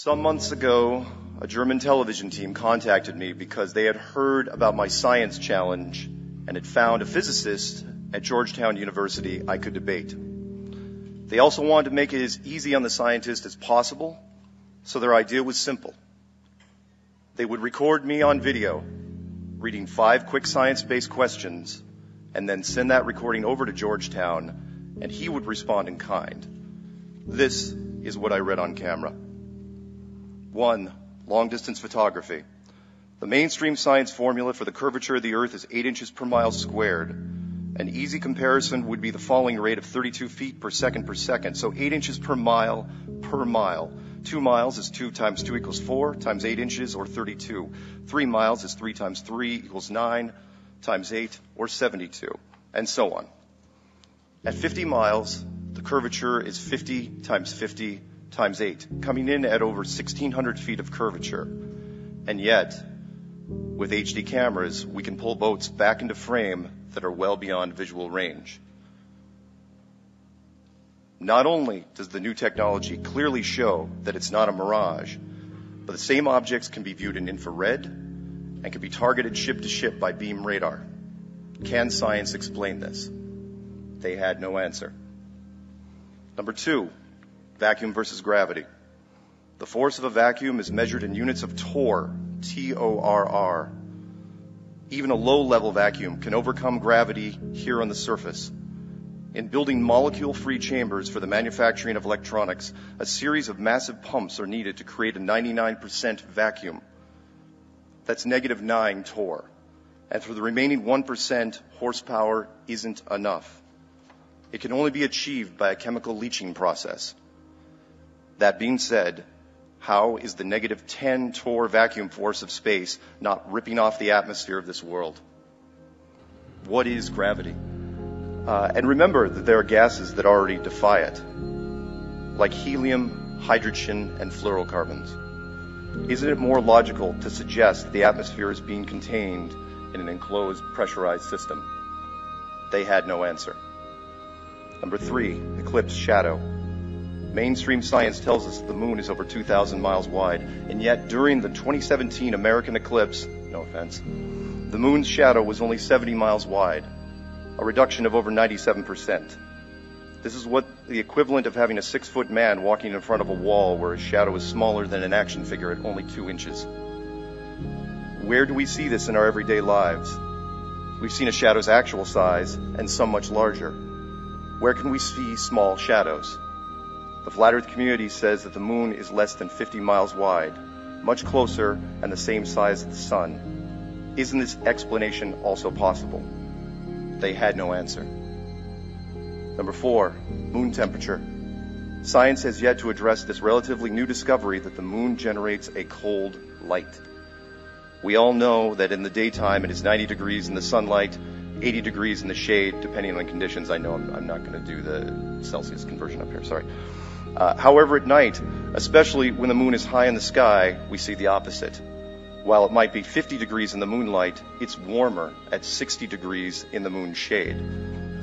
Some months ago, a German television team contacted me because they had heard about my science challenge and had found a physicist at Georgetown University I could debate. They also wanted to make it as easy on the scientist as possible, so their idea was simple. They would record me on video, reading 5 quick science-based questions, and then send that recording over to Georgetown, and he would respond in kind. This is what I read on camera. 1. Long-distance photography. The mainstream science formula for the curvature of the Earth is 8 inches per mile squared. An easy comparison would be the falling rate of 32 feet per second. So 8 inches per mile per mile. 2 miles is 2 times 2 equals 4 times 8 inches, or 32. 3 miles is 3 times 3 equals 9 times 8, or 72, and so on. At 50 miles, the curvature is 50 times 50 times 8, coming in at over 1,600 feet of curvature. And yet, with HD cameras, we can pull boats back into frame that are well beyond visual range. Not only does the new technology clearly show that it's not a mirage, but the same objects can be viewed in infrared and can be targeted ship to ship by beam radar. Can science explain this? They had no answer. Number 2, vacuum versus gravity. The force of a vacuum is measured in units of torr, T-O-R-R. Even a low-level vacuum can overcome gravity here on the surface. In building molecule-free chambers for the manufacturing of electronics, a series of massive pumps are needed to create a 99% vacuum. That's -9 torr. And for the remaining 1%, horsepower isn't enough. It can only be achieved by a chemical leaching process. That being said, how is the -10 torr vacuum force of space not ripping off the atmosphere of this world? What is gravity? And remember that there are gases that already defy it, like helium, hydrogen, and fluorocarbons. Isn't it more logical to suggest that the atmosphere is being contained in an enclosed, pressurized system? They had no answer. Number 3, Eclipse Shadow. Mainstream science tells us that the moon is over 2,000 miles wide, and yet during the 2017 American eclipse, no offense, the moon's shadow was only 70 miles wide, a reduction of over 97%. This is what the equivalent of having a 6-foot man walking in front of a wall where his shadow is smaller than an action figure at only 2 inches. Where do we see this in our everyday lives? We've seen a shadow's actual size and some much larger. Where can we see small shadows? The Flat Earth community says that the moon is less than 50 miles wide, much closer and the same size as the sun. Isn't this explanation also possible? They had no answer. Number 4, moon temperature. Science has yet to address this relatively new discovery that the moon generates a cold light. We all know that in the daytime it is 90 degrees in the sunlight, 80 degrees in the shade, depending on conditions. I know I'm not going to do the Celsius conversion up here, sorry. However, at night, especially when the moon is high in the sky, we see the opposite. While it might be 50 degrees in the moonlight, it's warmer at 60 degrees in the moon's shade,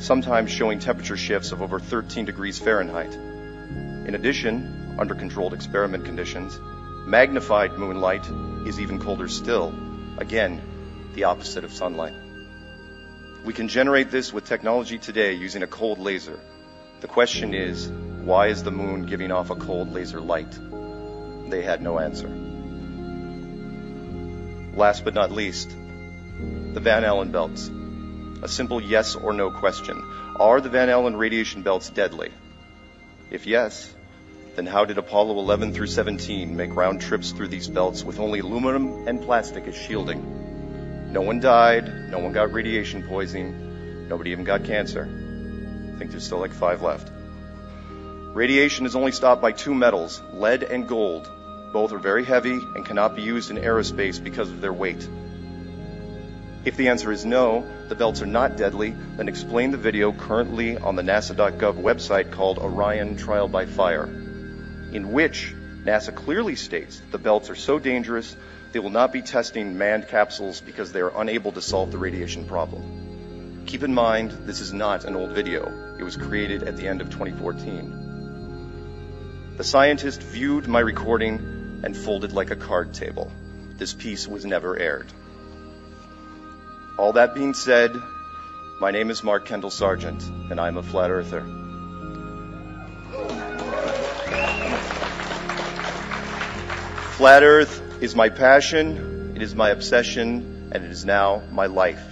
sometimes showing temperature shifts of over 13 degrees Fahrenheit. In addition, under controlled experiment conditions, magnified moonlight is even colder still, again, the opposite of sunlight. We can generate this with technology today using a cold laser. The question is, why is the moon giving off a cold laser light? They had no answer. Last but not least, the Van Allen belts. A simple yes or no question. Are the Van Allen radiation belts deadly? If yes, then how did Apollo 11 through 17 make round trips through these belts with only aluminum and plastic as shielding? No one died, no one got radiation poisoning, nobody even got cancer. I think there's still like 5 left. Radiation is only stopped by 2 metals, lead and gold. Both are very heavy and cannot be used in aerospace because of their weight. If the answer is no, the belts are not deadly, then explain the video currently on the NASA.gov website called Orion Trial by Fire, in which NASA clearly states that the belts are so dangerous they will not be testing manned capsules because they are unable to solve the radiation problem. Keep in mind, this is not an old video. It was created at the end of 2014. The scientist viewed my recording and folded like a card table. This piece was never aired. All that being said, my name is Mark Kendall Sargent, and I'm a flat earther. Flat Earth is my passion, it is my obsession, and it is now my life.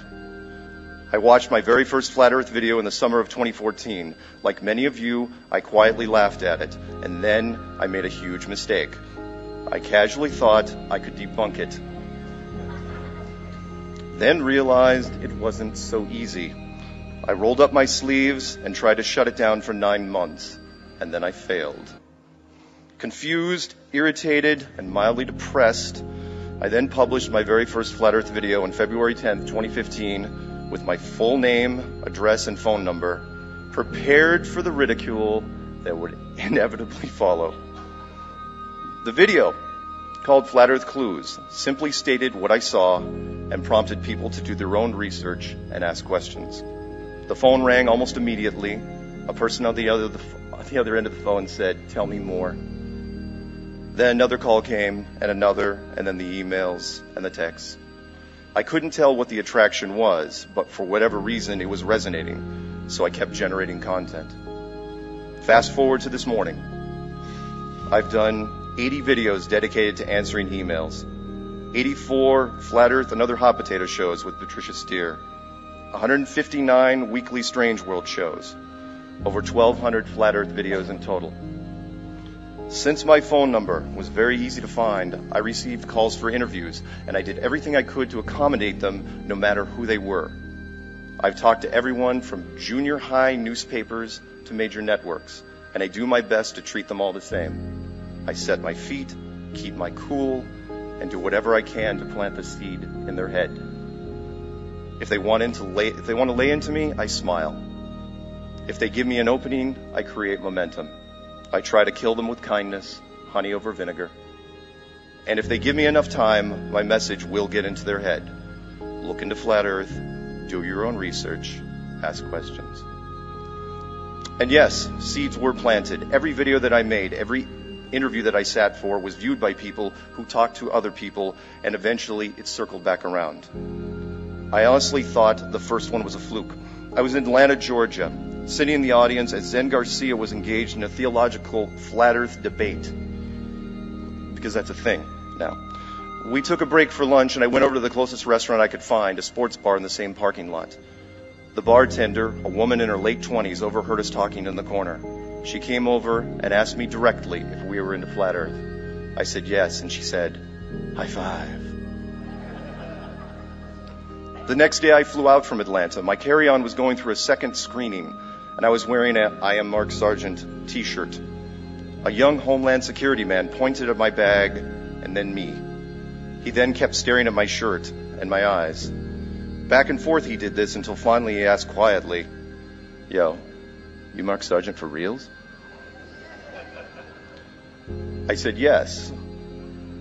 I watched my very first Flat Earth video in the summer of 2014. Like many of you, I quietly laughed at it, and then I made a huge mistake. I casually thought I could debunk it. Then realized it wasn't so easy. I rolled up my sleeves and tried to shut it down for 9 months, and then I failed. Confused, irritated, and mildly depressed, I then published my very first Flat Earth video on February 10th, 2015, with my full name, address, and phone number, prepared for the ridicule that would inevitably follow. The video, called Flat Earth Clues, simply stated what I saw and prompted people to do their own research and ask questions. The phone rang almost immediately. A person on the other end of the phone said, "Tell me more." Then another call came, and another, and then the emails and the texts. I couldn't tell what the attraction was, but for whatever reason it was resonating, so I kept generating content. Fast forward to this morning. I've done 80 videos dedicated to answering emails, 84 Flat Earth and other hot potato shows with Patricia Steer, 159 weekly Strange World shows, over 1,200 Flat Earth videos in total. Since my phone number was very easy to find, I received calls for interviews, and I did everything I could to accommodate them, no matter who they were. I've talked to everyone from junior high newspapers to major networks, and I do my best to treat them all the same. I set my feet, keep my cool, and do whatever I can to plant the seed in their head. If they want to lay into me, I smile. If they give me an opening, I create momentum. I try to kill them with kindness, honey over vinegar. And if they give me enough time, my message will get into their head. Look into Flat Earth, do your own research, ask questions. And yes, seeds were planted. Every video that I made, every interview that I sat for was viewed by people who talked to other people, and eventually it circled back around. I honestly thought the first one was a fluke. I was in Atlanta, Georgia, sitting in the audience as Zen Garcia was engaged in a theological Flat Earth debate, because that's a thing now. We took a break for lunch, and I went over to the closest restaurant I could find, a sports bar in the same parking lot. The bartender, a woman in her late 20s, overheard us talking in the corner. She came over and asked me directly if we were into Flat Earth. I said yes, and she said, "High five." The next day I flew out from Atlanta. My carry-on was going through a second screening, and I was wearing a "I am Mark Sargent" t-shirt. A young Homeland Security man pointed at my bag and then me. He then kept staring at my shirt and my eyes. Back and forth he did this until finally he asked quietly, "Yo, you Mark Sargent for reals?" I said yes.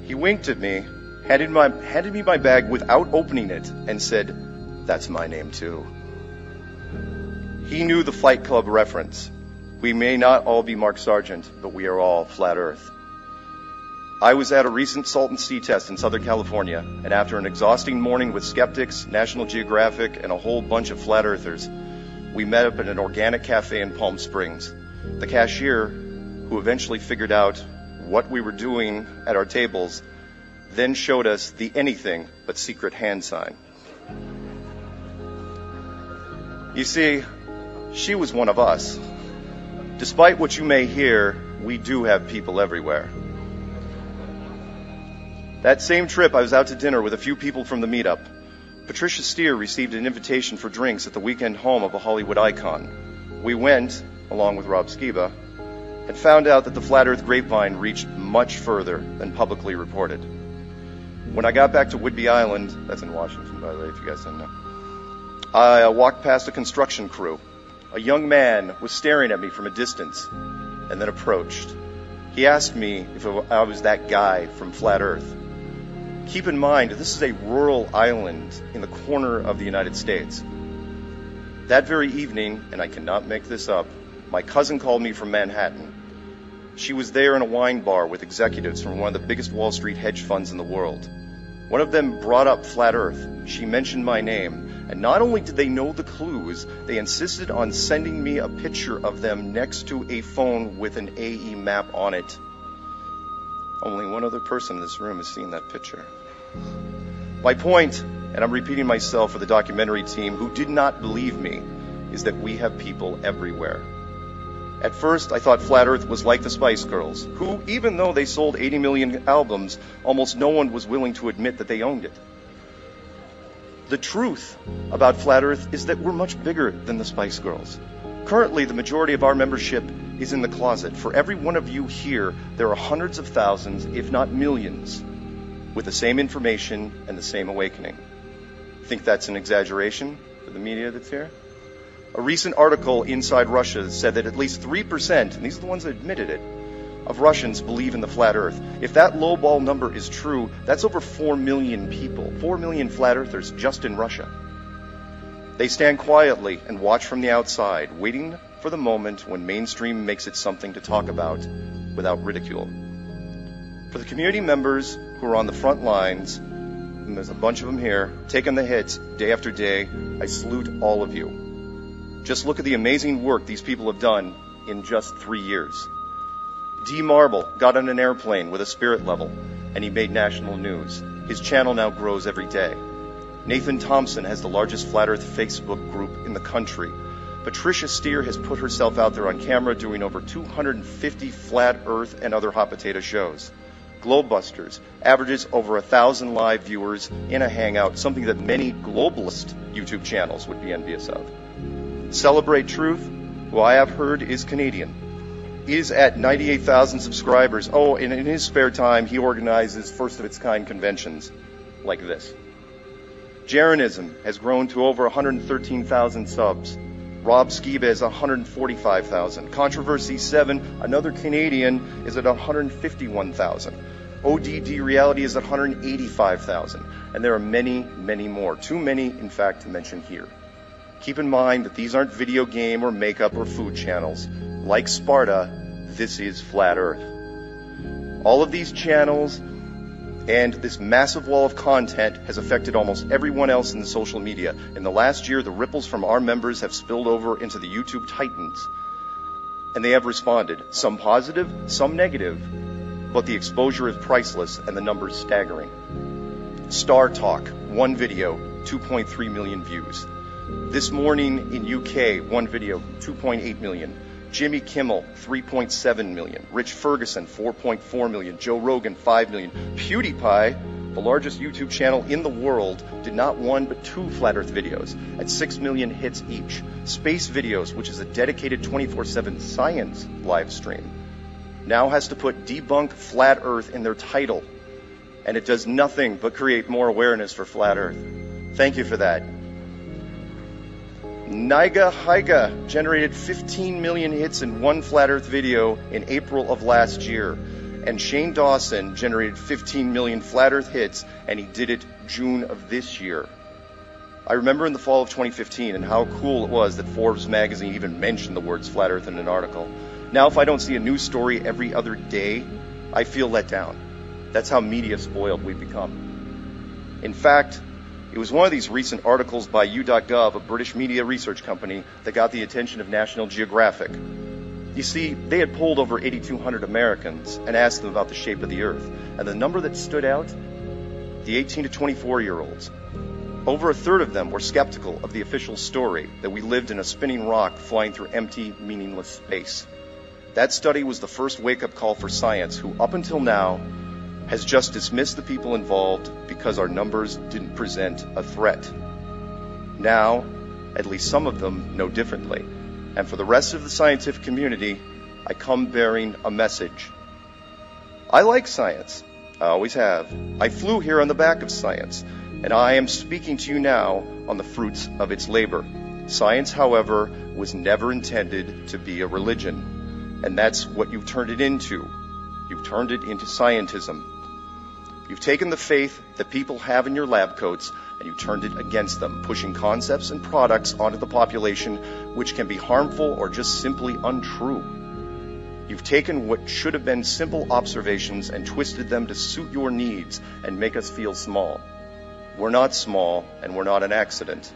He winked at me, handed me my bag without opening it, and said, "That's my name too." He knew the Fight Club reference. We may not all be Mark Sargent, but we are all Flat Earth. I was at a recent Salton Sea test in Southern California, and after an exhausting morning with skeptics, National Geographic, and a whole bunch of Flat Earthers, we met up at an organic cafe in Palm Springs. The cashier, who eventually figured out what we were doing at our tables, then showed us the anything but secret hand sign. You see, she was one of us. Despite what you may hear, we do have people everywhere. That same trip, I was out to dinner with a few people from the meetup. Patricia Steer received an invitation for drinks at the weekend home of a Hollywood icon. We went, along with Rob Skiba, and found out that the Flat Earth grapevine reached much further than publicly reported. When I got back to Whidbey Island, that's in Washington, by the way, if you guys didn't know, I walked past a construction crew. A young man was staring at me from a distance and then approached. He asked me if I was that guy from Flat Earth. Keep in mind, this is a rural island in the corner of the United States. That very evening, and I cannot make this up, my cousin called me from Manhattan. She was there in a wine bar with executives from one of the biggest Wall Street hedge funds in the world. One of them brought up Flat Earth. She mentioned my name, and not only did they know the clues, they insisted on sending me a picture of them next to a phone with an AE map on it. Only one other person in this room has seen that picture. My point, and I'm repeating myself for the documentary team who did not believe me, is that we have people everywhere. At first, I thought Flat Earth was like the Spice Girls, who, even though they sold 80 million albums, almost no one was willing to admit that they owned it. The truth about Flat Earth is that we're much bigger than the Spice Girls. Currently, the majority of our membership is in the closet. For every one of you here, there are hundreds of thousands, if not millions, with the same information and the same awakening. Think that's an exaggeration for the media that's here? A recent article inside Russia said that at least 3%, and these are the ones that admitted it, of Russians believe in the flat earth. If that lowball number is true, that's over 4 million people, 4 million flat earthers just in Russia. They stand quietly and watch from the outside, waiting for the moment when mainstream makes it something to talk about without ridicule. For the community members who are on the front lines, and there's a bunch of them here, taking the hits day after day, I salute all of you. Just look at the amazing work these people have done in just 3 years. D. Marble got on an airplane with a spirit level, and he made national news. His channel now grows every day. Nathan Thompson has the largest Flat Earth Facebook group in the country. Patricia Steer has put herself out there on camera doing over 250 Flat Earth and other hot potato shows. Globebusters averages over 1,000 live viewers in a hangout, something that many globalist YouTube channels would be envious of. Celebrate Truth, who I have heard is Canadian, is at 98,000 subscribers. Oh, and in his spare time, he organizes first-of-its-kind conventions like this. Jeranism has grown to over 113,000 subs. Rob Skiba is 145,000. Controversy 7, another Canadian, is at 151,000. ODD Reality is at 185,000. And there are many, many more. Too many, in fact, to mention here. Keep in mind that these aren't video game or makeup or food channels. Like Sparta, this is Flat Earth. All of these channels and this massive wall of content has affected almost everyone else in the social media. In the last year, the ripples from our members have spilled over into the YouTube titans, and they have responded, some positive, some negative, but the exposure is priceless and the numbers staggering. Star Talk, one video, 2.3 million views. This morning in UK, one video, 2.8 million. Jimmy Kimmel, 3.7 million. Rich Ferguson, 4.4 million. Joe Rogan, 5 million. PewDiePie, the largest YouTube channel in the world, did not one but 2 Flat Earth videos at 6 million hits each. Space Videos, which is a dedicated 24/7 science live stream, now has to put Debunk Flat Earth in their title, and it does nothing but create more awareness for Flat Earth. Thank you for that. Niga Haiga generated 15 million hits in one Flat Earth video in April of last year. And Shane Dawson generated 15 million Flat Earth hits, and he did it June of this year. I remember in the fall of 2015 and how cool it was that Forbes magazine even mentioned the words Flat Earth in an article. Now if I don't see a news story every other day, I feel let down. That's how media spoiled we've become. In fact, it was one of these recent articles by YouGov, a British media research company, that got the attention of National Geographic. You see, they had polled over 8,200 Americans and asked them about the shape of the Earth. And the number that stood out? The 18 to 24-year-olds. Over a third of them were skeptical of the official story that we lived in a spinning rock flying through empty, meaningless space. That study was the first wake-up call for science, who up until now has just dismissed the people involved because our numbers didn't present a threat. Now, at least some of them know differently. And for the rest of the scientific community, I come bearing a message. I like science. I always have. I flew here on the back of science, and I am speaking to you now on the fruits of its labor. Science, however, was never intended to be a religion, and that's what you've turned it into. You've turned it into scientism. You've taken the faith that people have in your lab coats and you turned it against them, pushing concepts and products onto the population which can be harmful or just simply untrue. You've taken what should have been simple observations and twisted them to suit your needs and make us feel small. We're not small, and we're not an accident.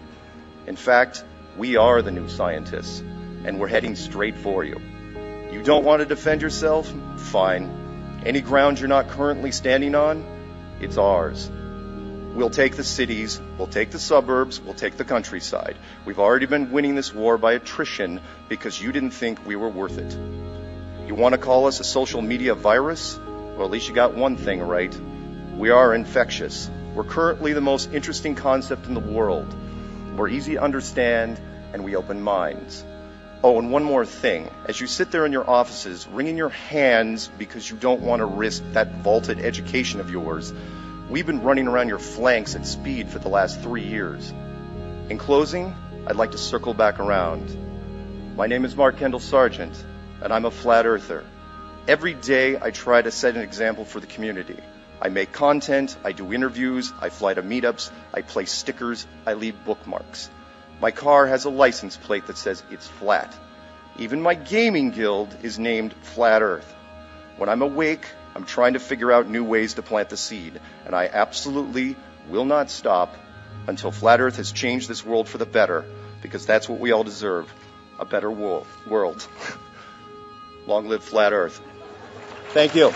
In fact, we are the new scientists, and we're heading straight for you. You don't want to defend yourself? Fine. Any ground you're not currently standing on? It's ours. We'll take the cities, we'll take the suburbs, we'll take the countryside. We've already been winning this war by attrition because you didn't think we were worth it. You want to call us a social media virus? Well, at least you got one thing right. We are infectious. We're currently the most interesting concept in the world. We're easy to understand, and we open minds. Oh, and one more thing. As you sit there in your offices, wringing your hands because you don't want to risk that vaulted education of yours, we've been running around your flanks at speed for the last 3 years. In closing, I'd like to circle back around. My name is Mark Kendall Sargent, and I'm a flat earther. Every day I try to set an example for the community. I make content, I do interviews, I fly to meetups, I place stickers, I leave bookmarks. My car has a license plate that says it's flat. Even my gaming guild is named Flat Earth. When I'm awake, I'm trying to figure out new ways to plant the seed, and I absolutely will not stop until Flat Earth has changed this world for the better, because that's what we all deserve, a better world. Long live Flat Earth. Thank you.